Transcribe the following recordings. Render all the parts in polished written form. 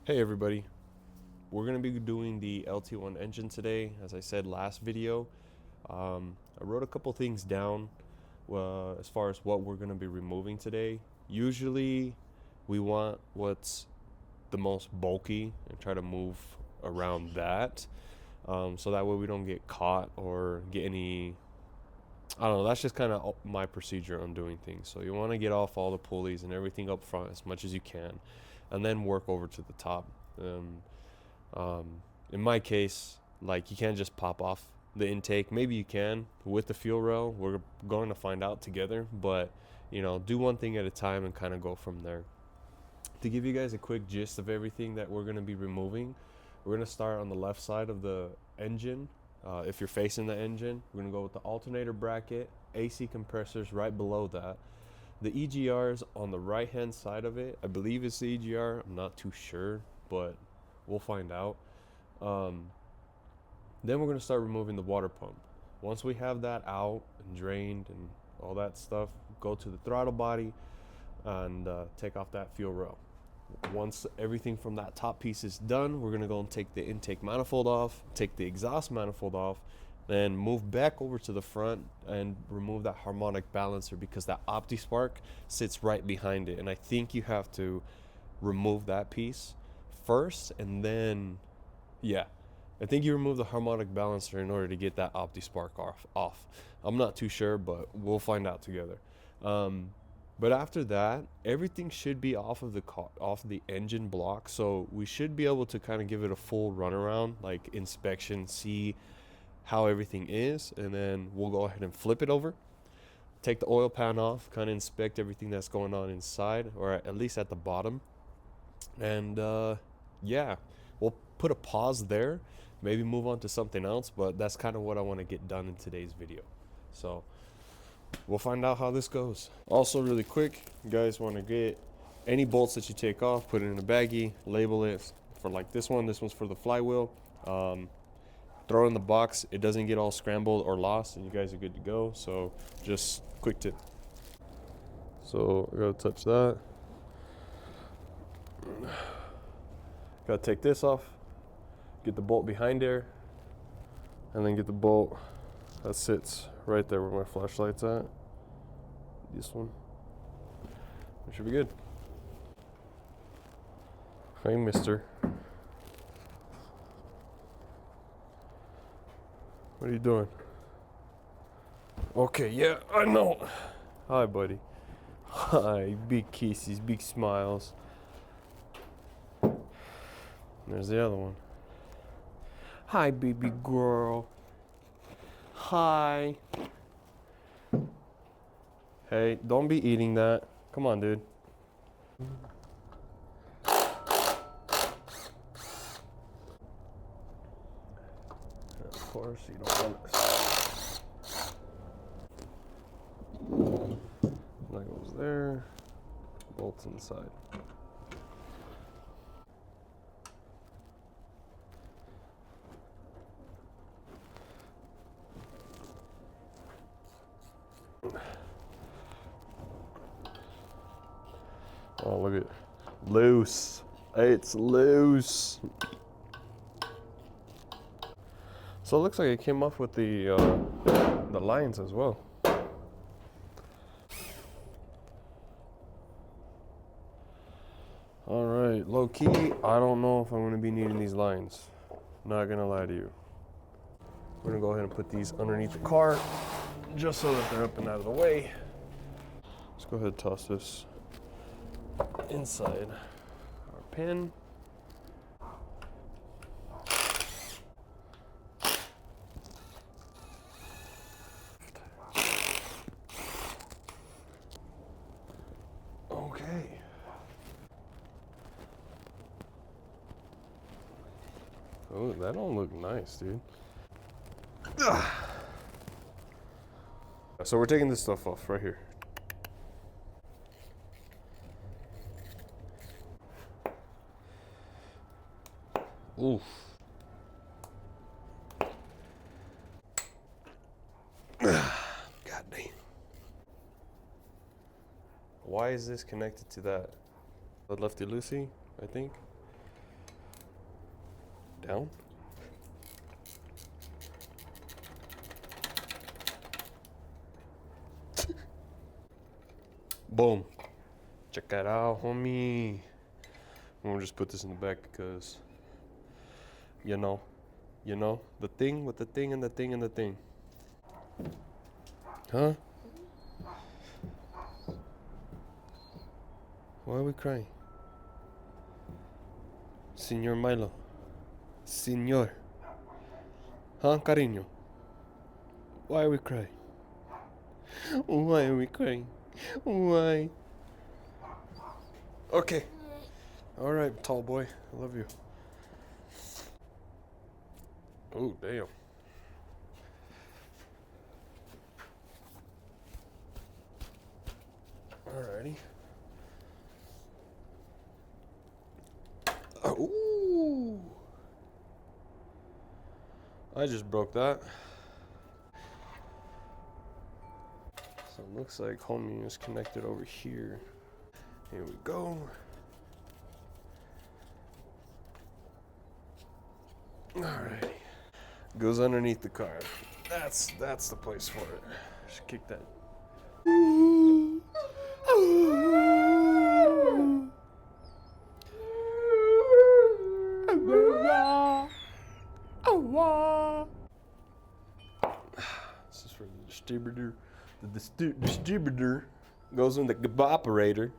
Hey everybody, we're going to be doing the LT1 engine today. As I said last video, I wrote a couple things down as far as what we're going to be removing today. Usually we want what's the most bulky and try to move around that, so that way we don't get caught or get any, I don't know, that's just kind of my procedure on doing things. So you want to get off all the pulleys and everything up front as much as you can, and then work over to the top. In my case, like, you can't just pop off the intake. Maybe you can with the fuel rail. We're going to find out together, but do one thing at a time and kind of go from there. To give you guys a quick gist of everything that we're going to be removing, we're going to start on the left side of the engine. If you're facing the engine, we're going to go with the alternator bracket, AC compressors right below that. The EGRs on the right hand side of it, I believe it's the EGR, I'm not too sure, but we'll find out. Then we're going to start removing the water pump. Once we have that out and drained and all that stuff, go to the throttle body and take off that fuel rail. Once everything from that top piece is done, we're going to go and take the intake manifold off, take the exhaust manifold off, then move back over to the front and remove that harmonic balancer, because that OptiSpark sits right behind it, and I think you have to remove that piece first, and then I think you remove the harmonic balancer in order to get that OptiSpark off. I'm not too sure, but we'll find out together. But after that, everything should be off of the engine block, so we should be able to kind of give it a full runaround, like inspection, see how everything is, and then we'll go ahead and flip it over, take the oil pan off, kind of inspect everything that's going on inside, or at least at the bottom, and we'll put a pause there, maybe move on to something else, but that's kind of what I want to get done in today's video. So we'll find out how this goes. Also, really quick, you guys want to get any bolts that you take off, put it in a baggie, label it. For like this one's for the flywheel. Throw it in the box, it doesn't get all scrambled or lost, and you guys are good to go. So just quick tip. So I gotta touch that. Gotta take this off, get the bolt behind there, and then get the bolt that sits right there where my flashlight's at. This one. It should be good. Hey, mister. What are you doing? Okay, yeah, I know. Hi, buddy. Hi, big kisses, big smiles. There's the other one. Hi, baby girl. Hi. Hey, don't be eating that. Come on, dude. Of course, you don't want this. That goes there. Bolts inside. Oh, look at it. Loose. It's loose. So it looks like it came off with the lines as well. All right, low key, I don't know if I'm gonna be needing these lines. Not gonna lie to you. We're gonna go ahead and put these underneath the car just so that they're up and out of the way. Let's go ahead and toss this inside our pin. Okay. Oh, that don't look nice, dude. Ugh. So we're taking this stuff off right here. Oof. God damn. Why is this connected to that? Lefty loosey, I think. Down. Boom. Check that out, homie. I'm gonna just put this in the back because, you know, the thing with the thing and the thing and the thing. Huh? Why are we crying? Señor Milo. Señor. Huh, cariño? Why are we crying? Why are we crying? Why? Okay. Alright, tall boy. I love you. Oh, damn. Alrighty. Ooh. I just broke that. So it looks like homie is connected over here. Here we go. Alrighty. Goes underneath the car. That's the place for it. Just kick that. This is for the distributor. The distributor goes in the evaporator.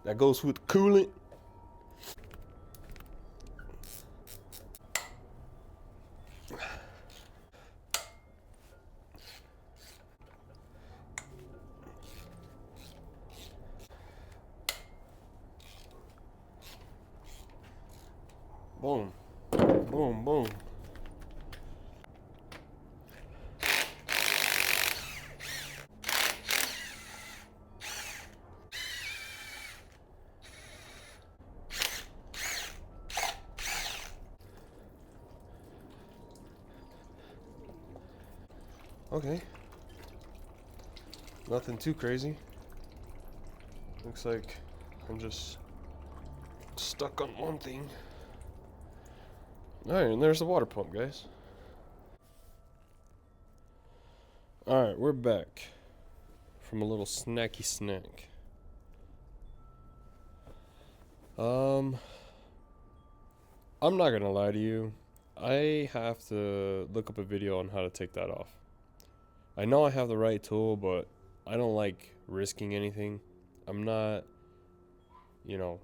That goes with the coolant. Boom. Boom, boom. Okay. Nothing too crazy. Looks like I'm just stuck on one thing. Alright, and there's the water pump, guys. Alright, we're back from a little snacky snack. I'm not gonna lie to you. I have to look up a video on how to take that off. I know I have the right tool, but I don't like risking anything. I'm not, you know,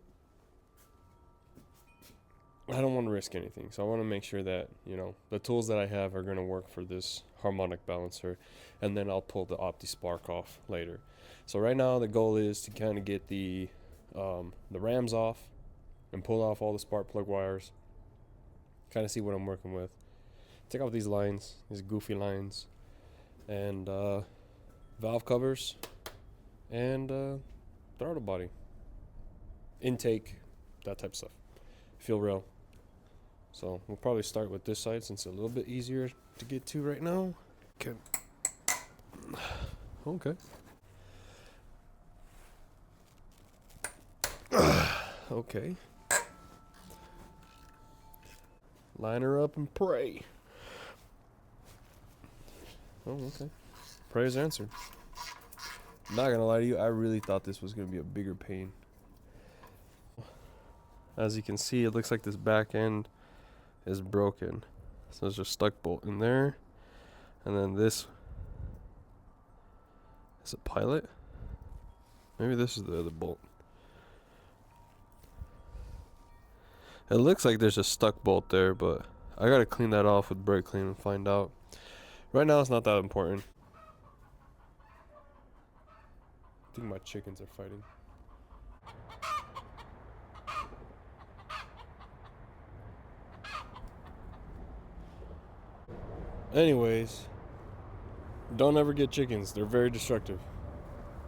I don't want to risk anything. So I want to make sure that, you know, the tools that I have are going to work for this harmonic balancer. And then I'll pull the OptiSpark off later. So right now the goal is to kind of get the rams off and pull off all the spark plug wires. Kind of see what I'm working with. Take out these lines, these goofy lines. And valve covers and throttle body, intake, that type of stuff, feel rail. So we'll probably start with this side since it's a little bit easier to get to right now. Okay. Okay. Line her up and pray. Oh, okay. Prayers answered. Not gonna lie to you, I really thought this was gonna be a bigger pain. As you can see, it looks like this back end is broken. So there's a stuck bolt in there. And then this is a pilot. Maybe this is the other bolt. It looks like there's a stuck bolt there, but I gotta clean that off with brake clean and find out. Right now, it's not that important. I think my chickens are fighting. Anyways, don't ever get chickens. They're very destructive.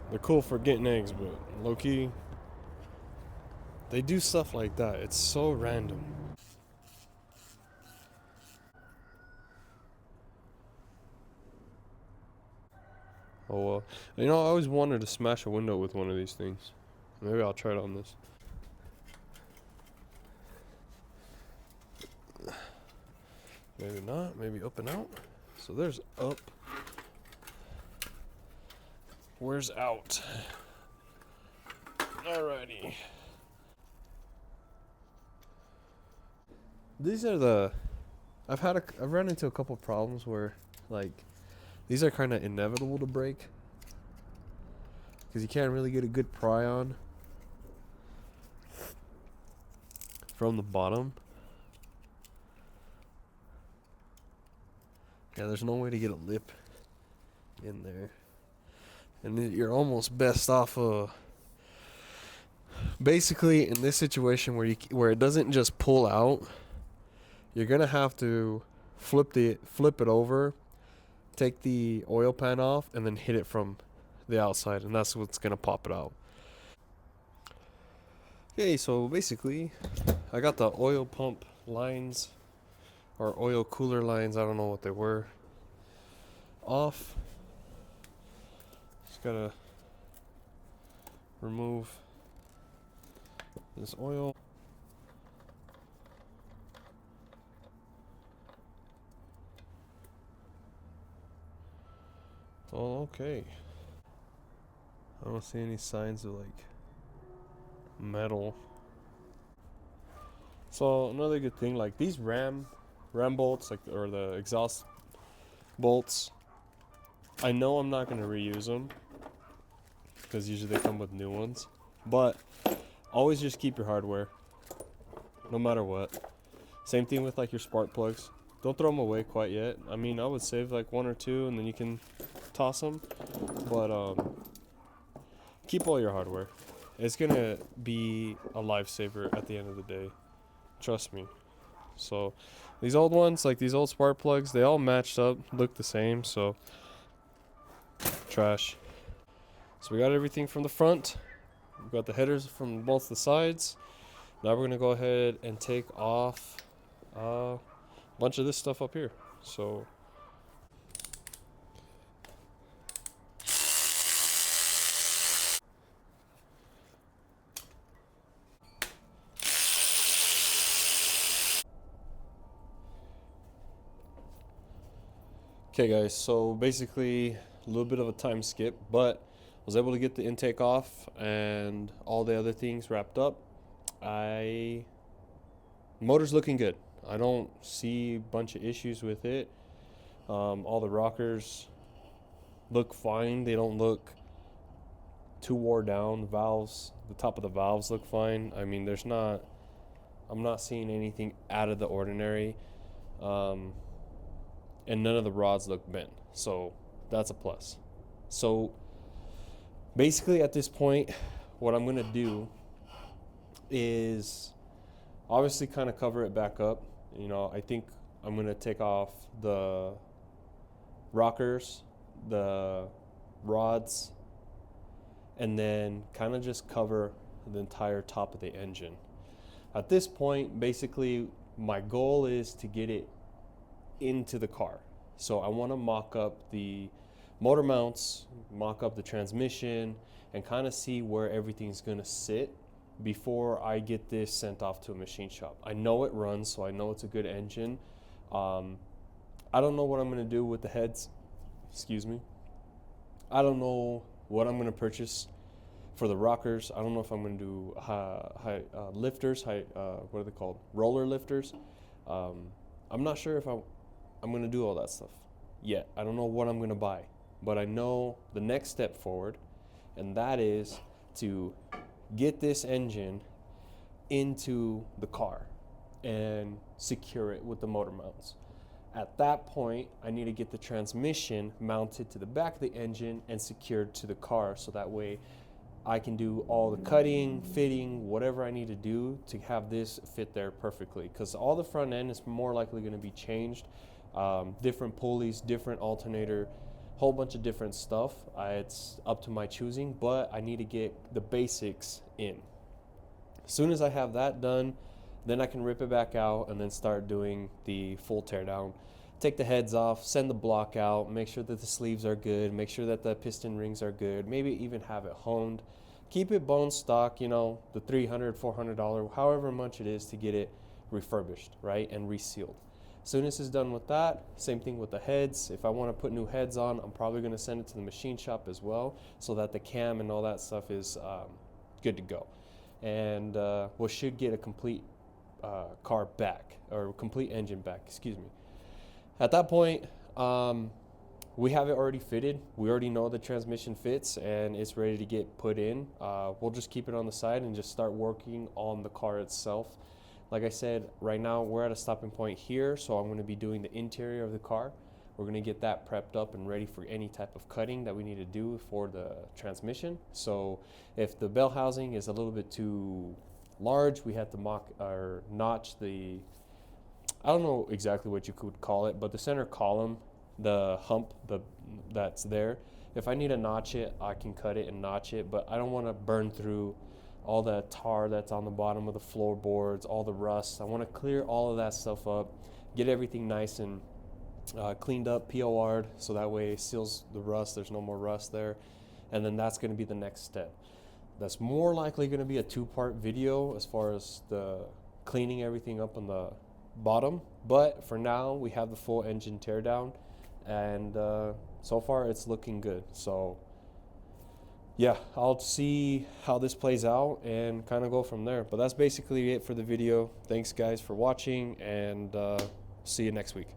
They're cool for getting eggs, but low-key, they do stuff like that. It's so random. Oh well. You know, I always wanted to smash a window with one of these things. Maybe I'll try it on this. Maybe not, maybe up and out. So there's up. Where's out? Alrighty. These are the, I've run into a couple problems where, like, these are kind of inevitable to break because you can't really get a good pry on from the bottom. Yeah, there's no way to get a lip in there, and you're almost best off basically in this situation where it doesn't just pull out. You're gonna have to flip it over, take the oil pan off, and then hit it from the outside, and that's what's gonna pop it out. Okay, so basically, I got the oil pump lines or oil cooler lines. I don't know what they were. Off. Just gotta remove this oil. Oh, okay. I don't see any signs of like metal. So another good thing, like these ram bolts, like, or the exhaust bolts, I know I'm not gonna reuse them because usually they come with new ones, but always just keep your hardware no matter what. Same thing with like your spark plugs. Don't throw them away quite yet. I mean, I would save like one or two and then you can toss them, but keep all your hardware. It's gonna be a lifesaver at the end of the day, trust me. So these old ones, like these old spark plugs, they all matched up, look the same, so trash. So we got everything from the front, we got the headers from both the sides. Now we're gonna go ahead and take off a bunch of this stuff up here. So okay guys, so basically a little bit of a time skip, but I was able to get the intake off and all the other things wrapped up. Motor's looking good. I don't see a bunch of issues with it. All the rockers look fine. They don't look too wore down. Valves, the top of the valves look fine. I mean, I'm not seeing anything out of the ordinary. And none of the rods look bent. So that's a plus. So basically at this point, what I'm gonna do is obviously kind of cover it back up. You know, I think I'm gonna take off the rockers, the rods, and then kind of just cover the entire top of the engine. At this point, basically my goal is to get it into the car. So I want to mock up the motor mounts, mock up the transmission, and kind of see where everything's going to sit before I get this sent off to a machine shop. I know it runs, so I know it's a good engine. I don't know what I'm going to do with the heads. Excuse me. I don't know what I'm going to purchase for the rockers. I don't know if I'm going to do lifters, what are they called? Roller lifters. I'm not sure if I'm going to do all that stuff yet. I don't know what I'm going to buy, but I know the next step forward, and that is to get this engine into the car and secure it with the motor mounts. At that point, I need to get the transmission mounted to the back of the engine and secured to the car, so that way I can do all the cutting, fitting, whatever I need to do to have this fit there perfectly, because all the front end is more likely going to be changed. Different pulleys, different alternator, whole bunch of different stuff. It's up to my choosing, but I need to get the basics in. As soon as I have that done, then I can rip it back out and then start doing the full teardown. Take the heads off, send the block out, make sure that the sleeves are good, make sure that the piston rings are good, maybe even have it honed. Keep it bone stock, you know, the $300, $400, however much it is to get it refurbished, right, and resealed. Soon as it's done with that, same thing with the heads. If I want to put new heads on, I'm probably going to send it to the machine shop as well, so that the cam and all that stuff is good to go. And we should get a complete car back, or complete engine back, excuse me. At that point, we have it already fitted. We already know the transmission fits and it's ready to get put in. We'll just keep it on the side and just start working on the car itself. Like I said, right now we're at a stopping point here, so I'm going to be doing the interior of the car. We're going to get that prepped up and ready for any type of cutting that we need to do for the transmission. So if the bell housing is a little bit too large, we have to mock or notch the, I don't know exactly what you could call it, but the center column, the hump that's there, if I need to notch it, I can cut it and notch it, but I don't want to burn through all the tar that's on the bottom of the floorboards, all the rust. I want to clear all of that stuff up, get everything nice and cleaned up, POR'd, so that way it seals the rust, there's no more rust there. And then that's going to be the next step. That's more likely going to be a 2-part video as far as the cleaning everything up on the bottom. But for now, we have the full engine teardown, and so far it's looking good. So yeah, I'll see how this plays out and kind of go from there. But that's basically it for the video. Thanks guys for watching, and see you next week.